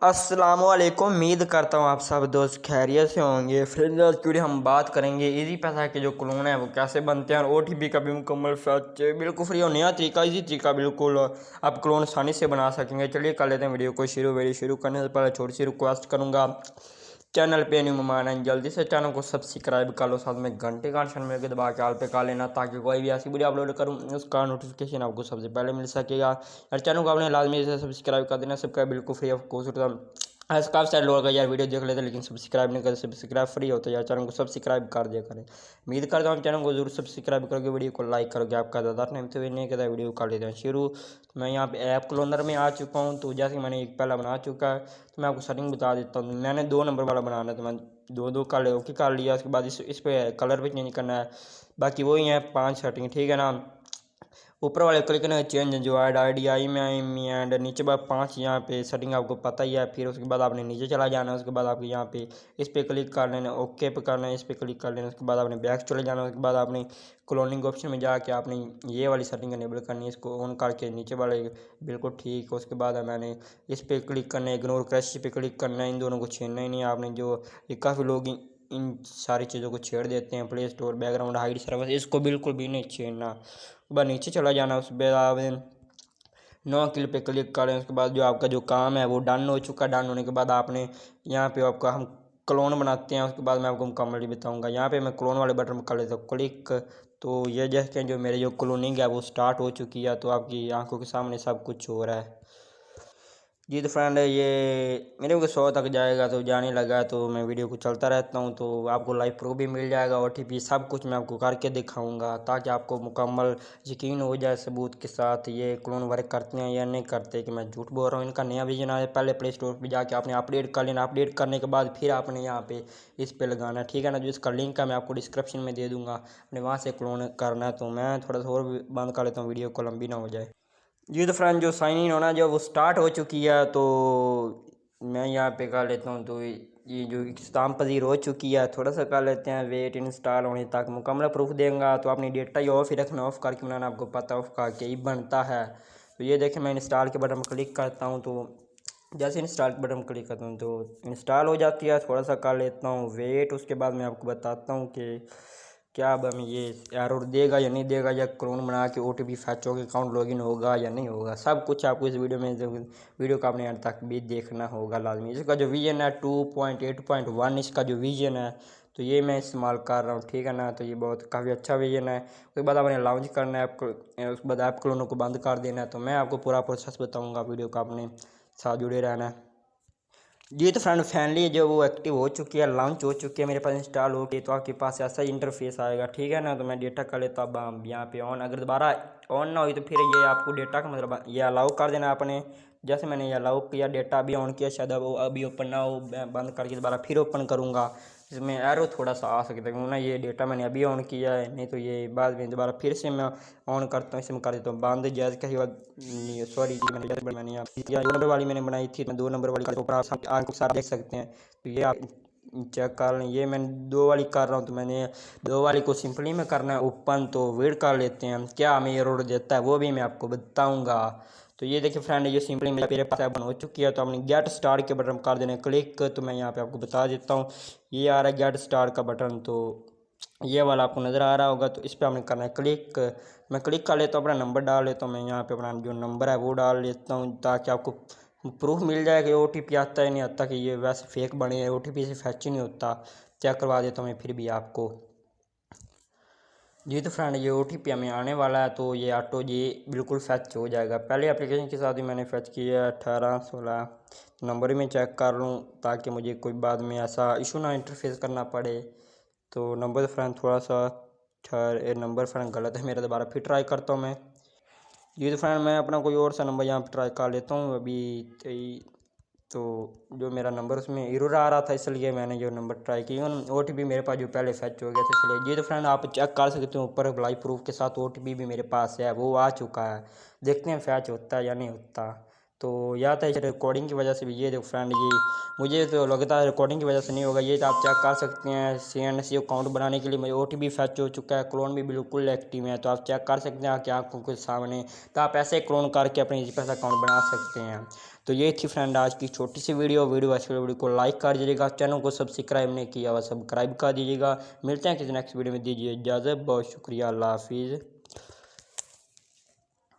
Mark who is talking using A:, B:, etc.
A: अस्सलामुअलैकुम। उम्मीद करता हूँ आप सब दोस्त खैरियत से होंगे। फ्रेंड्स, आज की हम बात करेंगे इजी पैसा के जो क्लोन है वो कैसे बनते हैं और ओटीपी का भी मुकम्मल फैक्ट बिल्कुल फ्री और नया तरीका इजी तरीका बिल्कुल आप क्लोन आसानी से बना सकेंगे। चलिए कर लेते हैं वीडियो को वीडियो करने से पहले छोटी सी रिक्वेस्ट करूँगा, चैनल पे न्यू मेहमान हैं जल्दी से चैनल को सब्सक्राइब कर लो, साथ में घंटे का निशान में दबा के आल पे कर लेना ताकि कोई भी ऐसी वीडियो अपलोड करूँ उसका नोटिफिकेशन आपको सबसे पहले मिल सकेगा। और चैनल को आपने लाजमी से सब्सक्राइब कर देना, सबका बिल्कुल फ्री ऑफ कॉस्ट होता है। काफ़ी सारे लोग यार वीडियो देख लेते हैं लेकिन सब्सक्राइब नहीं करते। सब्सक्राइब फ्री होता है यार, चैनल को सब्सक्राइब कर दिया करें। उम्मीद करता हूँ चैनल को जरूर सब्सक्राइब करोगे, वीडियो को लाइक करोगे। आपका ज़्यादा टाइम तो नहीं कहता वीडियो कर लेते हैं शुरू। तो मैं यहाँ पे ऐप क्लोनर में आ चुका हूँ। तो जैसे मैंने एक पहला बना चुका है तो मैं आपको सेटिंग बता देता हूँ। मैंने 2 नंबर वाला बनाना है तो मैं दो कर लिया। उसके बाद इस पर कलर भी चेंज करना है, बाकी वही है 5 सेटिंग, ठीक है ना। ऊपर वाले क्लिक करना है चेंज जो आई में एंड नीचे बाद 5 यहाँ पे सेटिंग आपको पता ही है। फिर उसके बाद आपने नीचे चला जाना है। उसके बाद आपको यहाँ पे इस पर क्लिक कर लेना, ओके पे करना है, इस पर क्लिक कर लेना। उसके बाद आपने बैक चले जाना। उसके बाद आपने क्लोनिंग ऑप्शन में जाके आपने ये वाली सेटिंग इनेबल करनी है, इसको ऑन करके नीचे वाले बिल्कुल ठीक। उसके बाद मैंने इस पर क्लिक करना है, इग्नोर क्रैश पे क्लिक करना है। इन दोनों को छेड़ना ही नहीं आपने। जो ये काफ़ी लोग इन सारी चीज़ों को छेड़ देते हैं, play store background hide service, इसको बिल्कुल भी नहीं छेड़ना। बस नीचे चला जाना। उस पर आप नो किल पे क्लिक करें। उसके बाद जो आपका जो काम है वो डन हो चुका। डन होने के बाद आपने यहाँ पे आपका हम क्लोन बनाते हैं। उसके बाद मैं आपको मुकम्मल बताऊँगा। यहाँ पे मैं क्लोन वाले बटन पर कर लेता हूँ क्लिक। तो ये जैसे जो मेरे जो क्लोनिंग है वो स्टार्ट हो चुकी है। तो आपकी आंखों के सामने सब कुछ हो रहा है जी। तो फ्रेंड ये मेरे को 100 तक जाएगा तो जाने लगा, तो मैं वीडियो को चलता रहता हूँ। तो आपको लाइव प्रूफ भी मिल जाएगा, ओटीपी सब कुछ मैं आपको करके दिखाऊंगा ताकि आपको मुकम्मल यकीन हो जाए सबूत के साथ ये क्लोन वर्क करते हैं या नहीं करते कि मैं झूठ बोल रहा हूँ। इनका नया वर्जन आया, पहले प्ले स्टोर पर जाके आपने अपडेट कर लेना। अपडेट करने के बाद फिर आपने यहाँ पे इस पर लगाना, ठीक है ना। जो इसका लिंक है मैं आपको डिस्क्रिप्शन में दे दूँगा, अपने वहाँ से क्लोन करना है। तो मैं थोड़ा सा और बंद कर लेता हूँ, वीडियो को लंबी ना हो जाए जी। तो फ्रेंड जो साइन इन होना जो वो स्टार्ट हो चुकी है, तो मैं यहाँ पे कर लेता हूँ। तो ये जो इस्ताम पजीर हो चुकी है, थोड़ा सा कर लेते हैं वेट इंस्टॉल होने तक। मुकम्मल प्रूफ देंगे तो आपने डेटा ही ऑफ ही रखना, ऑफ करके बनाना, आपको पता ऑफ करके ही बनता है। तो ये देखें मैं इंस्टॉल के बटन पर क्लिक करता हूँ। तो जैसे इंस्टॉल के बटन पर क्लिक करता हूँ तो इंस्टॉल हो जाती है। थोड़ा सा कर लेता हूँ वेट। उसके बाद मैं आपको बताता हूँ कि क्या अब हमें ये एरर देगा या नहीं देगा, या क्लोन बना के ओटीपी फैच होकर अकाउंट लॉगिन होगा या नहीं होगा। सब कुछ आपको इस वीडियो में वीडियो का अपने अंत तक भी देखना होगा लाजमी। इसका जो विजन है 2.8.1 इसका जो विजन है तो ये मैं इस्तेमाल कर रहा हूँ, ठीक है ना। तो ये बहुत काफ़ी अच्छा विजन है। उसके बाद आपने लॉन्च करना है उसके बाद ऐप क्लोनों को बंद कर देना है। तो मैं आपको पूरा प्रोसेस बताऊँगा, वीडियो का अपने साथ जुड़े रहना है जी। तो फ्रेंड फैमिली जो वो एक्टिव हो चुकी है, लॉन्च हो चुकी है, मेरे पास इंस्टॉल हो गई। तो आपके पास ऐसा ही इंटरफेस आएगा, ठीक है ना। तो मैं डेटा कर लेता हूँ अब यहाँ पे ऑन। अगर दोबारा ऑन ना हुई तो फिर ये आपको डेटा का मतलब ये अलाउ कर देना आपने। जैसे मैंने ये अलाउ किया, डेटा अभी ऑन किया, शायद अब अभी ओपन ना हो, बंद करके दोबारा फिर ओपन करूँगा। इसमें एरो थोड़ा सा आ सकता है क्योंकि ना ये डेटा मैंने अभी ऑन किया है, नहीं तो ये बाद में दोबारा फिर से मैं ऑन करता हूँ, इसमें कर देता हूँ बंद। जैज का ही सॉरी मैंने यहाँ 2 नंबर वाली मैंने बनाई थी, मैं 2 नंबर वाली ऊपर आप सारा देख सकते हैं। तो ये आप चेक कर लें, ये मैं 2 वाली कर रहा हूँ। तो मैंने 2 वाली को सिंपली में करना है ओपन। तो वेट कर लेते हैं क्या हमें एरर देता है वो भी मैं आपको बताऊँगा। तो ये देखिए फ्रेंड ये सिंपली मेरे पास ऐप बन हो चुकी है। तो आपने गेट स्टार्ट के बटन कर देना क्लिक। तो मैं यहाँ पे आपको बता देता हूँ, ये आ रहा है गेट स्टार्ट का बटन। तो ये वाला आपको नज़र आ रहा होगा, तो इस पर आपने करना है क्लिक। मैं क्लिक कर लेता हूँ, अपना नंबर डाल लेता हूँ। मैं यहाँ पे अपना जो नंबर है वो डाल लेता हूँ ताकि आपको प्रूफ मिल जाए कि ओटीपी आता है नहीं आता, कि ये वैसे फेक बने हैं, ओटीपी से फैच ही नहीं होता। चेक करवा देता हूँ मैं फिर भी आपको जी। तो फ्रेंड ये ओटीपी हमें आने वाला है, तो ये ऑटो जी बिल्कुल फैच हो जाएगा। पहले एप्लीकेशन के साथ ही मैंने फैच किया 18-16 नंबर में चेक कर लूँ ताकि मुझे कोई बाद में ऐसा इशू ना इंटरफेस करना पड़े। तो नंबर फ्रेंड थोड़ा सा नंबर फ्रेंड गलत है मेरा, दोबारा फिर ट्राई करता हूँ मैं जी। तो फ्रेंड मैं अपना कोई और सा नंबर यहाँ पर ट्राई कर लेता हूँ अभी। तो जो मेरा नंबर उसमें एरर आ रहा था, इसलिए मैंने जो नंबर ट्राई किया ओटीपी मेरे पास जो पहले फैच हो गया था इसलिए जी। तो फ्रेंड आप चेक कर सकते हो ऊपर लाइव प्रूफ के साथ ओटीपी भी मेरे पास है, वो आ चुका है। देखते हैं फैच होता है या नहीं होता। तो या था रिकॉर्डिंग की वजह से भी, ये देखो फ्रेंड ये मुझे तो लगता है रिकॉर्डिंग की वजह से नहीं होगा। ये तो आप चेक कर सकते हैं CNC अकाउंट बनाने के लिए मुझे ओटीपी फैच हो चुका है, क्लोन भी बिल्कुल एक्टिव है। तो आप चेक कर सकते हैं कि आंखों के सामने। तो आप ऐसे क्लोन करके अपने Easypaisa अकाउंट बना सकते हैं। तो ये थी फ्रेंड आज की छोटी सी वीडियो अच्छी वीडियो को लाइक कर दीजिएगा, चैनल को सब्सक्राइब नहीं किया हुआ सब्सक्राइब कर दीजिएगा। मिलते हैं किसी नेक्स्ट वीडियो में, दीजिए इजाज़त, बहुत शुक्रिया, अल्लाह हाफिज़।